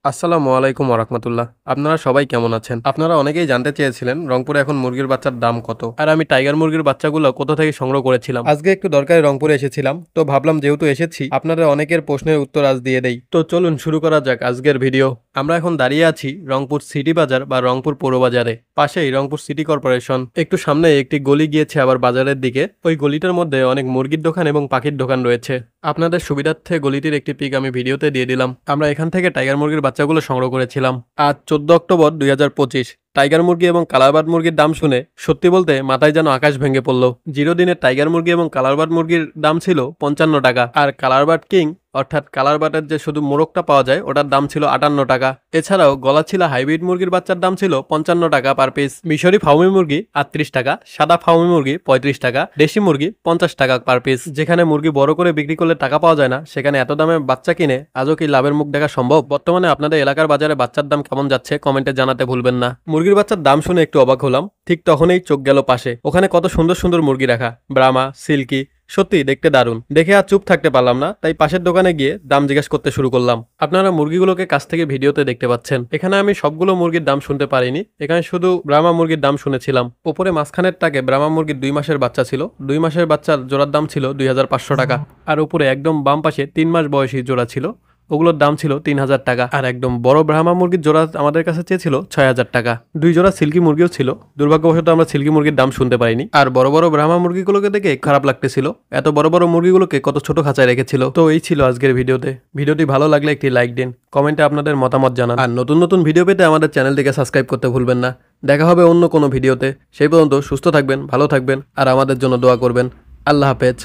আসসালামু আলাইকুম ওরহমতুল্লাহ। আপনারা সবাই কেমন আছেন? আপনারা অনেকেই জানতে চেয়েছিলেন রংপুরে এখন মুরগির বাচ্চার দাম কত, আর আমি টাইগার মুরগির বাচ্চাগুলো কোথা থেকে সংগ্রহ করেছিলাম। আজকে একটু দরকারে রংপুরে এসেছিলাম, তো ভাবলাম যেহেতু এসেছি আপনাদের অনেকের প্রশ্নের উত্তর আজ দিয়ে দেই। তো চলুন শুরু করা যাক আজকের ভিডিও। আমরা এখন দাঁড়িয়ে আছি রংপুর সিটি বাজার বা রংপুর পৌর বাজারে, পাশেই রংপুর সিটি কর্পোরেশন। একটু সামনে একটি গলি গিয়েছে আবার বাজারের দিকে। ওই গলিটার মধ্যে অনেক মুরগির দোকান এবং পাখির দোকান রয়েছে। আপনাদের সুবিধার্থে গলিটির একটি পিক আমি ভিডিওতে দিয়ে দিলাম। আমরা এখান থেকে টাইগার মুরগির বাচ্চাগুলো সংগ্রহ করেছিলাম। আজ 14 অক্টোবর 2025। টাইগার মুরগি এবং কালারবার্ড মুরগির দাম শুনে সত্যি বলতে মাথায় যেন আকাশ ভেঙে পড়ল। 0 দিনে টাইগার মুরগি এবং কালারবার্ড মুরগির দাম ছিল 55 টাকা, আর কালারবার্ড কিং অর্থাৎ কালারবার্ডের যে শুধু মোরগটা পাওয়া যায় ওটার দাম ছিল 58 টাকা। এছাড়াও গলাছিলা হাইব্রিড মুরগির বাচ্চার দাম ছিল 55 টাকা পার পিস। মিশরি ফাউমি মুরগি 38 টাকা, সাদা ফাউমি মুরগি 35 টাকা, দেশি মুরগি 50 টাকা পার পিস। যেখানে মুরগি বড় করে বিক্রি করলে টাকা পাওয়া যায় না, সেখানে এত দামে বাচ্চা কিনে আজও কি লাভের মুখ দেখা সম্ভব? বর্তমানে আপনাদের এলাকার বাজারে বাচ্চার দাম কেমন যাচ্ছে কমেন্টে জানাতে ভুলবেন না। মুরগির বাচ্চার দাম শুনে একটু অবাক হলাম, ঠিক তখনই চোখ গেল পাশে। ওখানে কত সুন্দর সুন্দর মুরগি রাখা, ব্রাহ্মা, সিল্কি, সত্যি দেখতে দারুণ। দেখে আর চুপ থাকতে পারলাম না, তাই পাশের দোকানে গিয়ে দাম জিজ্ঞেস করতে শুরু করলাম। আপনারা মুরগিগুলোকে কাছ থেকে ভিডিওতে দেখতে পাচ্ছেন। এখানে আমি সবগুলো মুরগির দাম শুনতে পারিনি, এখানে শুধু ব্রাহ্মা মুরগির দাম শুনেছিলাম। উপরে মাঝখানের টাকে ব্রাহ্মা মুরগির 2 মাসের বাচ্চা ছিল। 2 মাসের বাচ্চার জোড়ার দাম ছিল 2500 টাকা। আর উপরে একদম বাম পাশে 3 মাস বয়সী জোড়া ছিল, ওগুলোর দাম ছিল 3000 টাকা। আর একদম বড় ব্রাহ্মা মুরগির জোড়া আমাদের কাছে চেয়েছিল 6000 টাকা। 2 জোড়া সিল্কি মুরগিও ছিল, দুর্ভাগ্যবশত আমরা সিল্কি মুরগির দাম শুনতে পাইনি। আর বড় বড় ব্রাহ্মা মুরগিগুলোকে দেখে খারাপ লাগতেছিল, এত বড় বড় মুরগিগুলোকে কত ছোট খাঁচায় রেখেছিল। তো এই ছিল আজকের ভিডিওতে। ভিডিওটি ভালো লাগলে একটি লাইক দিন, কমেন্টে আপনাদের মতামত জানান, আর নতুন নতুন ভিডিও পেতে আমাদের চ্যানেলটিকে সাবস্ক্রাইব করতে ভুলবেন না। দেখা হবে অন্য কোনো ভিডিওতে। সেই পর্যন্ত সুস্থ থাকবেন, ভালো থাকবেন, আর আমাদের জন্য দোয়া করবেন। আল্লাহ হাফেজ।